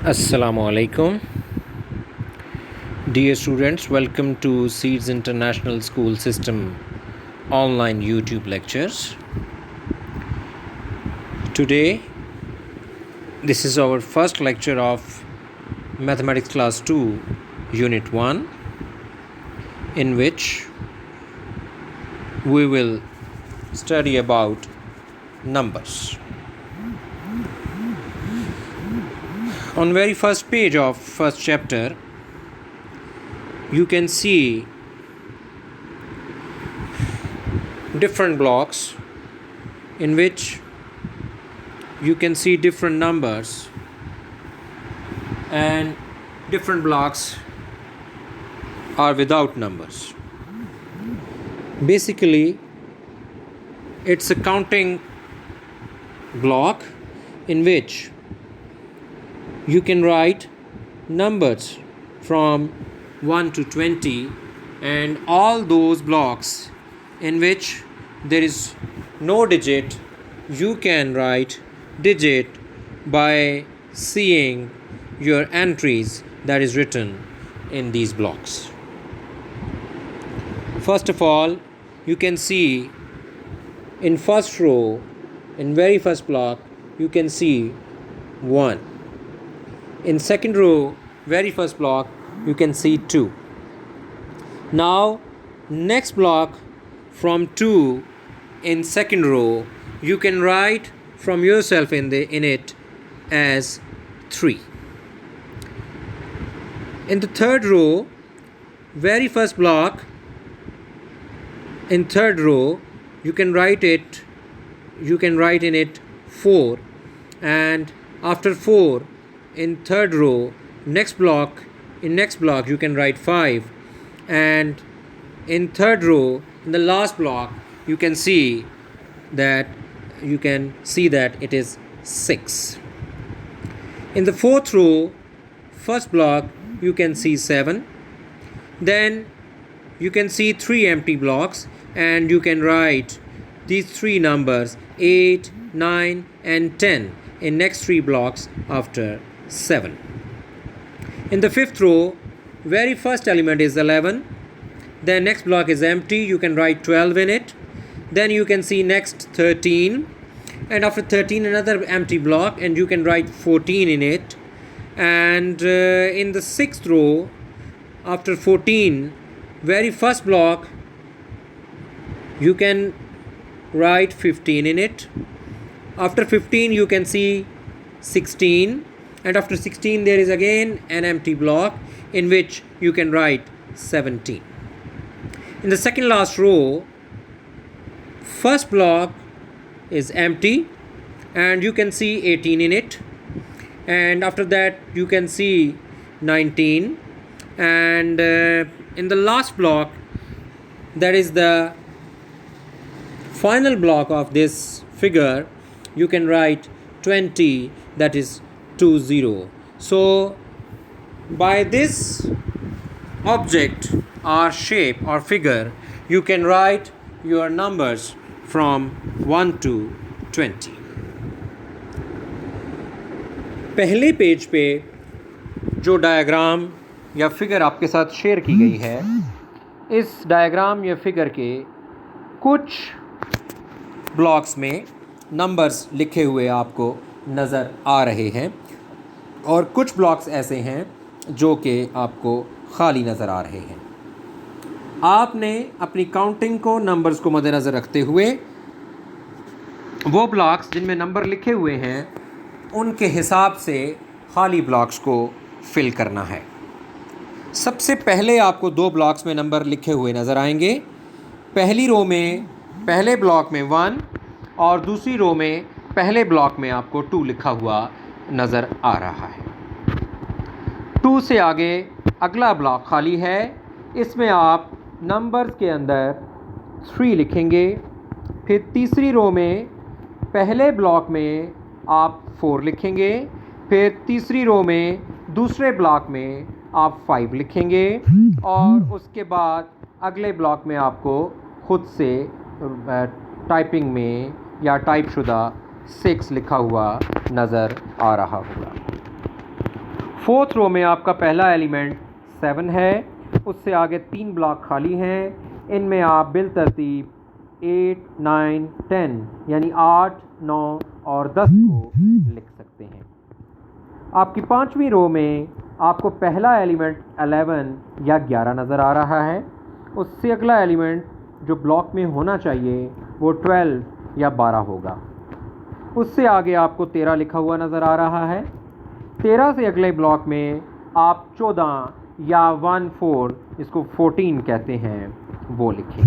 Assalamu alaikum. Dear students, welcome to Seeds International School System online YouTube lectures. Today, this is our first lecture of Mathematics Class 2, Unit 1, in which we will study about numbers. On very first page of first chapter, you can see different blocks in which you can see different numbers, and different blocks are without numbers. Basically, it's a counting block in which you can write numbers from 1 to 20, and all those blocks in which there is no digit, you can write digit by seeing your entries that is written in these blocks. First of all, you can see in first row, in very first block, you can see 1. In second row, very first block, you can see 2. Now, next block from 2 in second row, you can write from yourself in it as 3. In the third row, very first block, in third row, you can write in it 4, and after 4, in third row, next block you can write 5, and in third row, in the last block, you can see that it is 6. In the fourth row, first block, you can see 7. Then you can see 3 empty blocks, and you can write these 3 numbers 8, 9 and 10 in next 3 blocks after 7. In the fifth row, very first element is 11. Then next block is empty, you can write 12 in it. Then you can see next 13, and after 13 another empty block, and you can write 14 in it. And in the sixth row, after 14, very first block, you can write 15 in it. After 15 you can see 16, and after 16 there is again an empty block in which you can write 17. In the second last row, first block is empty, and you can see 18 in it, and after that you can see 19, and in the last block, that is the final block of this figure, you can write 20, that is 20. So by this object or shape or figure, you can write your numbers from 1 to 20. पहले page पे जो diagram या figure आपके साथ share की गई है, इस डायग्राम या फिगर के कुछ ब्लॉक्स में नंबर्स लिखे हुए आपको नज़र आ रहे हैं, और कुछ ब्लॉक्स ऐसे हैं जो कि आपको खाली नज़र आ रहे हैं. आपने अपनी काउंटिंग को, नंबर्स को मद्देनज़र रखते हुए वो ब्लॉक्स जिनमें नंबर लिखे हुए हैं उनके हिसाब से खाली ब्लॉक्स को फिल करना है. सबसे पहले आपको 2 ब्लॉक्स में नंबर लिखे हुए नज़र आएंगे. पहली रो में पहले ब्लॉक में 1, और दूसरी रो में पहले ब्लॉक में आपको 2 लिखा हुआ नज़र आ रहा है. 2 से आगे अगला ब्लॉक खाली है. इसमें आप नंबर्स के अंदर 3 लिखेंगे. फिर तीसरी रो में पहले ब्लॉक में आप 4 लिखेंगे. फिर तीसरी रो में दूसरे ब्लॉक में आप 5 लिखेंगे, और उसके बाद अगले ब्लॉक में आपको खुद से टाइपिंग में या टाइप शुदा 6 लिखा हुआ नज़र आ रहा होगा. फोर्थ रो में आपका पहला एलिमेंट 7 है, उससे आगे 3 ब्लॉक खाली हैं। इनमें आप बिल तरतीब 8, 9, 10 यानी 8, 9 और 10 को लिख सकते हैं। आपकी पांचवी रो में आपको पहला एलिमेंट 11 या 11 नज़र आ रहा है। उससे अगला एलिमेंट जो ब्लॉक में होना चाहिए वो 12 या 12 होगा। उससे आगे आपको 13 लिखा हुआ नज़र आ रहा है। 13 से अगले ब्लॉक में आप 14 या 14, इसको 14 कहते हैं, वो लिखें।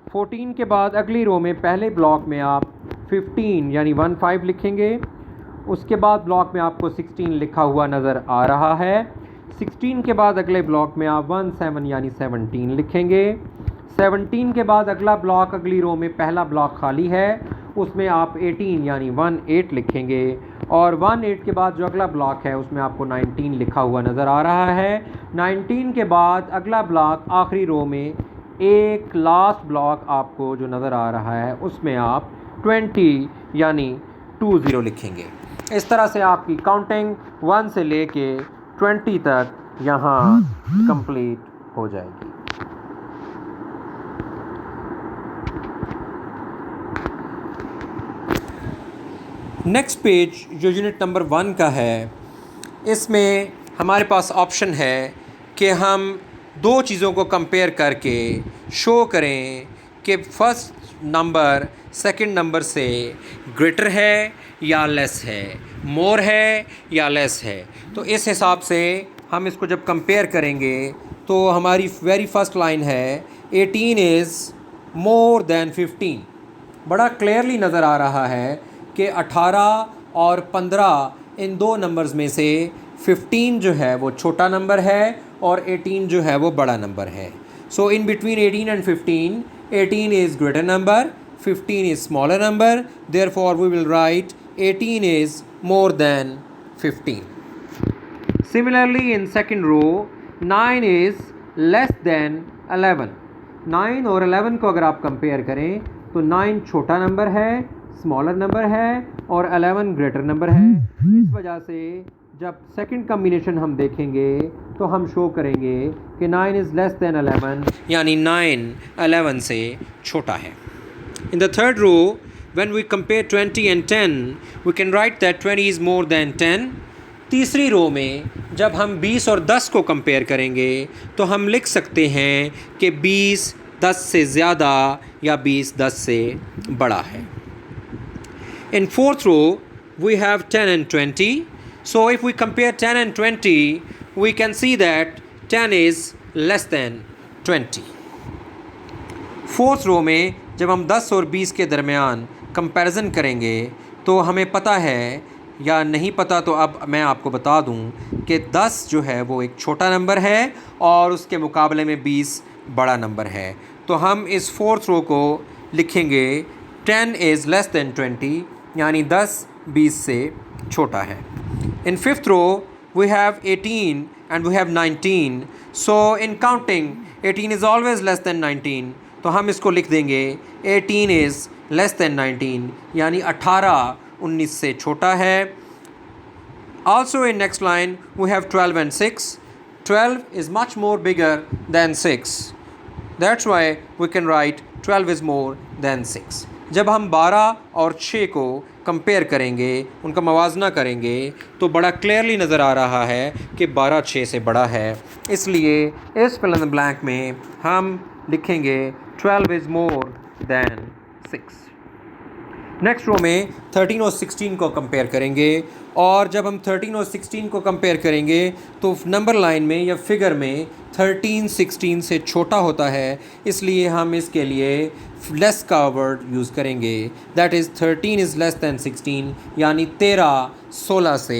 14 के बाद अगली रो में पहले ब्लॉक में आप 15 यानी 15 लिखेंगे। उसके बाद ब्लॉक में आपको 16 लिखा हुआ नज़र आ रहा है। 16 के बाद अगले ब्लॉक में आप 17 यानी 17 लिखेंगे। 17 के बाद अगला ब्लॉक, अगली रो में पहला ब्लॉक खाली है, उसमें आप 18 यानी 18 लिखेंगे। और 18 के बाद जो अगला ब्लॉक है उसमें आपको 19 लिखा हुआ नज़र आ रहा है। 19 के बाद अगला ब्लॉक आखिरी रो में एक लास्ट ब्लॉक आपको जो नज़र आ रहा है उसमें आप 20 यानी 20 लिखेंगे। इस तरह से आपकी काउंटिंग 1 से लेके 20 तक यहाँ कंप्लीट हो जाएगी। नेक्स्ट पेज जो यूनिट नंबर 1 का है, इसमें हमारे पास ऑप्शन है कि हम दो चीज़ों को कंपेयर करके शो करें कि फर्स्ट नंबर सेकंड नंबर से ग्रेटर है या लेस है, मोर है या लेस है। तो इस हिसाब से हम इसको जब कंपेयर करेंगे तो हमारी वेरी फर्स्ट लाइन है 18 इज़ मोर देन 15। बड़ा क्लियरली नज़र आ रहा है कि 18 और 15 इन दो नंबर्स में से 15 जो है वो छोटा नंबर है और 18 जो है वो बड़ा नंबर है। So in between 18 and 15, 18 is greater number, 15 is smaller number, therefore we will write 18 is more than 15. Similarly in second row 9 is less than 11. 9 और 11 को अगर आप कंपेयर करें तो 9 छोटा नंबर है, स्मॉलर नंबर है, और 11 ग्रेटर नंबर है। इस वजह से जब सेकंड कम्बिनेशन हम देखेंगे तो हम शो करेंगे कि 9 इज़ लेस दैन 11 यानी 9 11 से छोटा है। In the third row, when we compare 20 and 10, we can write that 20 is more than 10. तीसरी रो में जब हम 20 और 10 को कंपेयर करेंगे तो हम लिख सकते हैं कि 20 10 से ज़्यादा या 20 10 से बड़ा है। In fourth row, we have 10 and 20. So if we compare 10 and 20, we can see that 10 is less than 20. Fourth row में जब हम 10 और 20 के दरमियान कंपैरिजन करेंगे तो हमें पता है या नहीं पता, तो अब मैं आपको बता दूं कि 10 जो है वो एक छोटा नंबर है और उसके मुकाबले में 20 बड़ा नंबर है। तो हम इस फोर्थ रो को लिखेंगे 10 इज़ लेस दैन 20 यानी 10 20 से छोटा है। In fifth row we have 18 and we have 19. So in counting 18 is always less than 19, तो हम इसको लिख देंगे 18 इज़ लेस दैन 19 यानी 18 19 से छोटा है। Also in next line we have 12 and 6. 12 is much more bigger than 6. That's why we can write 12 is more than 6. जब हम 12 और 6 को कंपेयर करेंगे, उनका मवाजना करेंगे, तो बड़ा क्लियरली नज़र आ रहा है कि 12 6 से बड़ा है। इसलिए इस फिल इन द ब्लैंक में हम लिखेंगे 12 is more than 6. Next row में 13 और 16 को कंपेयर करेंगे, और जब हम 13 और 16 को कंपेयर करेंगे तो नंबर लाइन में या फिगर में 13 16 से छोटा होता है, इसलिए हम इसके लिए लेस का वर्ड यूज़ करेंगे। That is 13 is less then 16 यानी 13 16 से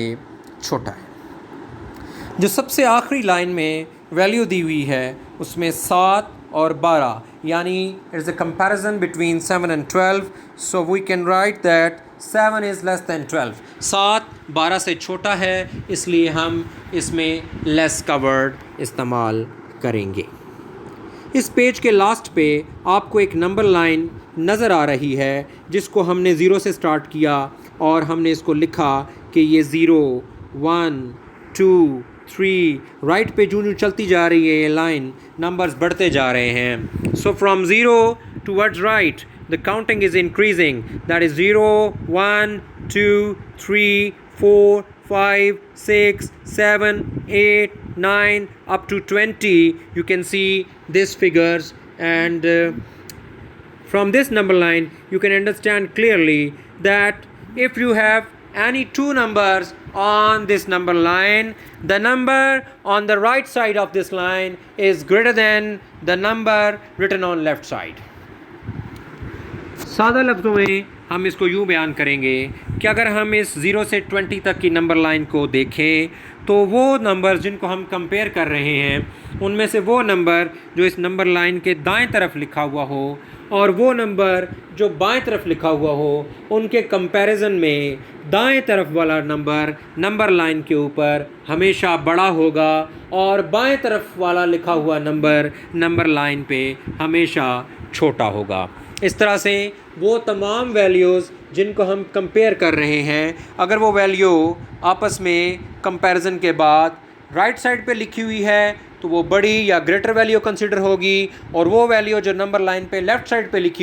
छोटा है। जो सबसे आखिरी लाइन में वैल्यू दी हुई है उसमें 7 और 12 यानी it's a comparison between 7 and 12. So we can write that 7 is less than 12. 7 12 से छोटा है, इसलिए हम इसमें लेस का वर्ड इस्तेमाल करेंगे। इस पेज के लास्ट पे आपको एक नंबर लाइन नज़र आ रही है जिसको हमने ज़ीरो से स्टार्ट किया और हमने इसको लिखा कि ये ज़ीरो 1 2 3, राइट पे जूं चलती जा रही है ये लाइन, नंबर्स बढ़ते जा रहे हैं. So from 0 towards right the counting is increasing. That is 0 1 2 3 4 5 6 7 8 9 up to 20. You can see these figures, and from this number line you can understand clearly that if you have any two numbers on this number line, the number on the right side of this line is greater than the number written on left side. सादा लफ्ज़ों में हम इसको यूँ बयान करेंगे कि अगर हम इस 0 से 20 तक की नंबर लाइन को देखें तो वो नंबर जिनको हम कंपेयर कर रहे हैं उनमें से वो नंबर जो इस नंबर लाइन के दाएं तरफ लिखा हुआ हो और वो नंबर जो बाएं तरफ लिखा हुआ हो, उनके कंपैरिजन में दाएं तरफ वाला नंबर लाइन के ऊपर हमेशा बड़ा होगा और बाएं तरफ वाला लिखा हुआ नंबर लाइन पे हमेशा छोटा होगा. इस तरह से वो तमाम वैल्यूज़ जिनको हम कंपेयर कर रहे हैं, अगर वो वैल्यू आपस में कंपैरिजन के बाद राइट साइड पे लिखी हुई है तो वो बड़ी या ग्रेटर वैल्यू कंसिडर होगी, और वो वैल्यू जो नंबर लाइन पे लेफ़्ट साइड पे लिखी